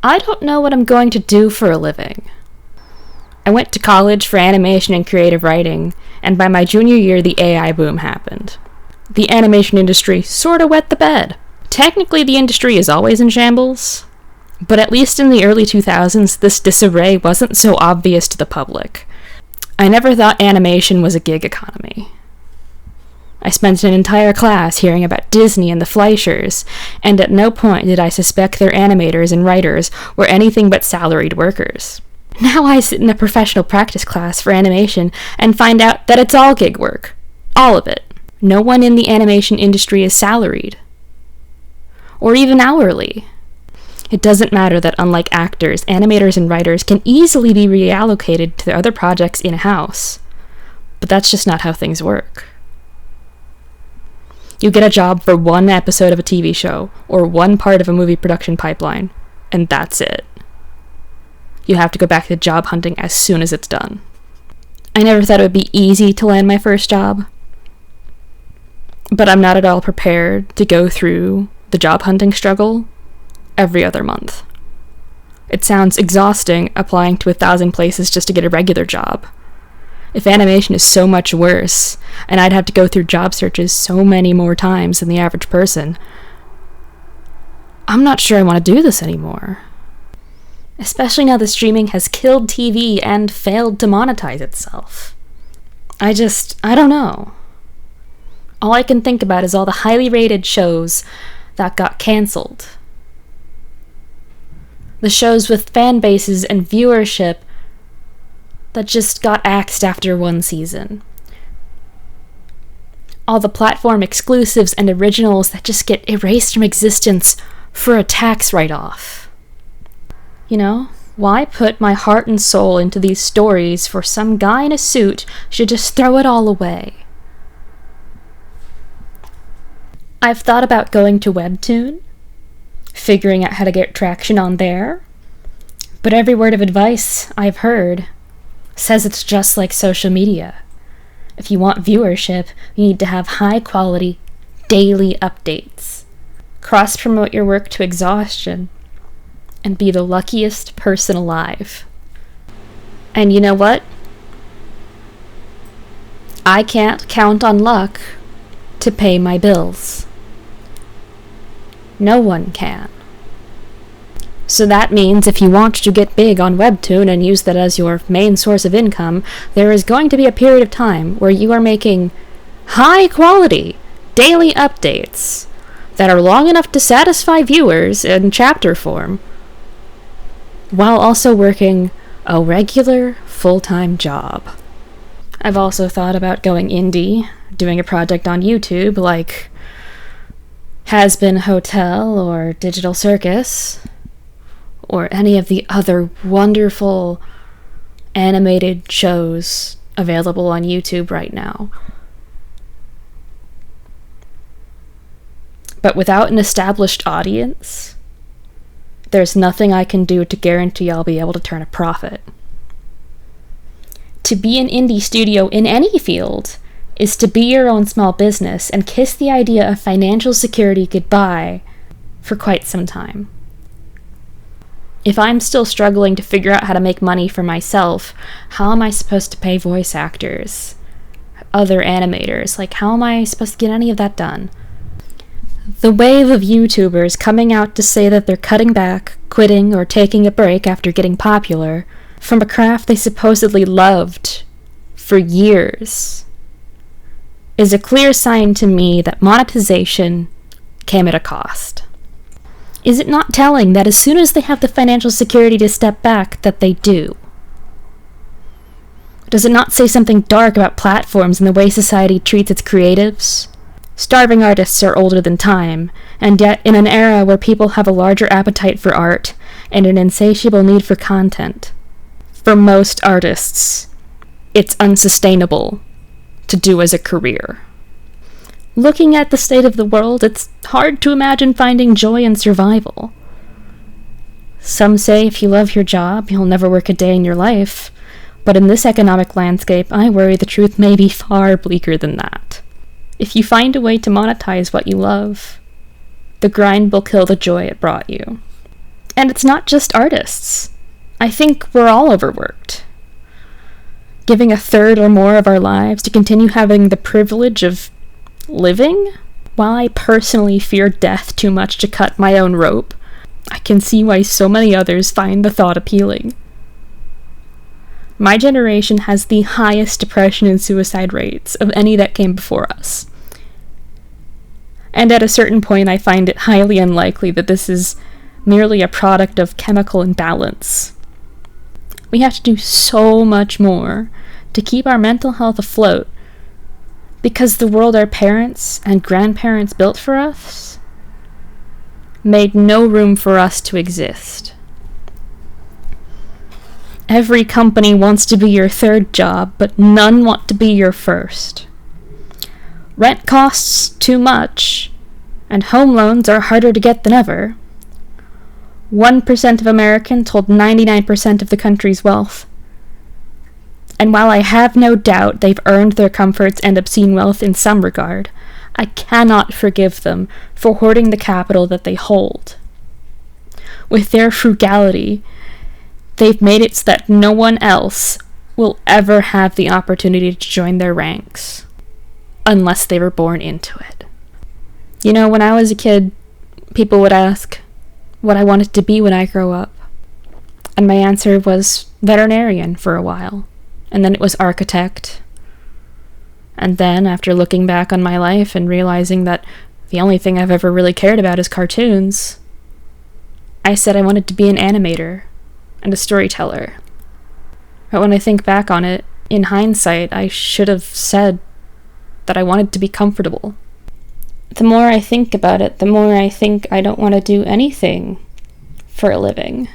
I don't know what I'm going to do for a living. I went to college for animation and creative writing, and by my junior year, the AI boom happened. The animation industry sorta wet the bed. Technically, the industry is always in shambles, but at least in the early 2000s, this disarray wasn't so obvious to the public. I never thought animation was a gig economy. I spent an entire class hearing about Disney and the Fleischers, and at no point did I suspect their animators and writers were anything but salaried workers. Now I sit in a professional practice class for animation and find out that it's all gig work. All of it. No one in the animation industry is salaried. Or even hourly. It doesn't matter that unlike actors, animators and writers can easily be reallocated to their other projects in-house. But that's just not how things work. You get a job for one episode of a TV show, or one part of a movie production pipeline, and that's it. You have to go back to job hunting as soon as it's done. I never thought it would be easy to land my first job, but I'm not at all prepared to go through the job hunting struggle every other month. It sounds exhausting applying to 1,000 places just to get a regular job. If animation is so much worse, and I'd have to go through job searches so many more times than the average person, I'm not sure I want to do this anymore. Especially now that streaming has killed TV and failed to monetize itself. I don't know. All I can think about is all the highly rated shows that got cancelled. The shows with fan bases and viewership that just got axed after one season. All the platform exclusives and originals that just get erased from existence for a tax write-off. You know, why put my heart and soul into these stories for some guy in a suit should just throw it all away? I've thought about going to Webtoon, figuring out how to get traction on there, but every word of advice I've heard says it's just like social media. If you want viewership, you need to have high-quality, daily updates. Cross-promote your work to exhaustion, and be the luckiest person alive. And you know what? I can't count on luck to pay my bills. No one can. So that means if you want to get big on Webtoon and use that as your main source of income, there is going to be a period of time where you are making high-quality daily updates that are long enough to satisfy viewers in chapter form, while also working a regular full-time job. I've also thought about going indie, doing a project on YouTube like Has Been Hotel or Digital Circus, or any of the other wonderful animated shows available on YouTube right now. But without an established audience, there's nothing I can do to guarantee I'll be able to turn a profit. To be an indie studio in any field is to be your own small business and kiss the idea of financial security goodbye for quite some time. If I'm still struggling to figure out how to make money for myself, how am I supposed to pay voice actors, other animators? Like, how am I supposed to get any of that done? The wave of YouTubers coming out to say that they're cutting back, quitting, or taking a break after getting popular from a craft they supposedly loved for years is a clear sign to me that monetization came at a cost. Is it not telling that as soon as they have the financial security to step back, that they do? Does it not say something dark about platforms and the way society treats its creatives? Starving artists are older than time, and yet in an era where people have a larger appetite for art and an insatiable need for content, for most artists, it's unsustainable to do as a career. Looking at the state of the world, it's hard to imagine finding joy in survival. Some say if you love your job, you'll never work a day in your life, but in this economic landscape, I worry the truth may be far bleaker than that. If you find a way to monetize what you love, the grind will kill the joy it brought you. And it's not just artists. I think we're all overworked. Giving a third or more of our lives to continue having the privilege of living? While I personally fear death too much to cut my own rope, I can see why so many others find the thought appealing. My generation has the highest depression and suicide rates of any that came before us. And at a certain point, I find it highly unlikely that this is merely a product of chemical imbalance. We have to do so much more to keep our mental health afloat because the world our parents and grandparents built for us made no room for us to exist. Every company wants to be your third job, but none want to be your first. Rent costs too much, and home loans are harder to get than ever. 1% of Americans hold 99% of the country's wealth. And while I have no doubt they've earned their comforts and obscene wealth in some regard, I cannot forgive them for hoarding the capital that they hold. With their frugality, they've made it so that no one else will ever have the opportunity to join their ranks, unless they were born into it. You know, when I was a kid, people would ask what I wanted to be when I grow up. And my answer was veterinarian for a while. And then it was architect. And then, after looking back on my life and realizing that the only thing I've ever really cared about is cartoons, I said I wanted to be an animator and a storyteller. But when I think back on it, in hindsight, I should have said that I wanted to be comfortable. The more I think about it, the more I think I don't want to do anything for a living.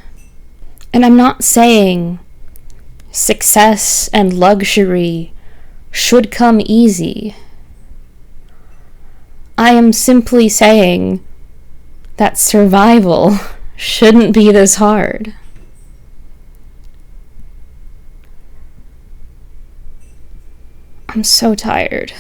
And I'm not saying success and luxury should come easy. I am simply saying that survival shouldn't be this hard. I'm so tired.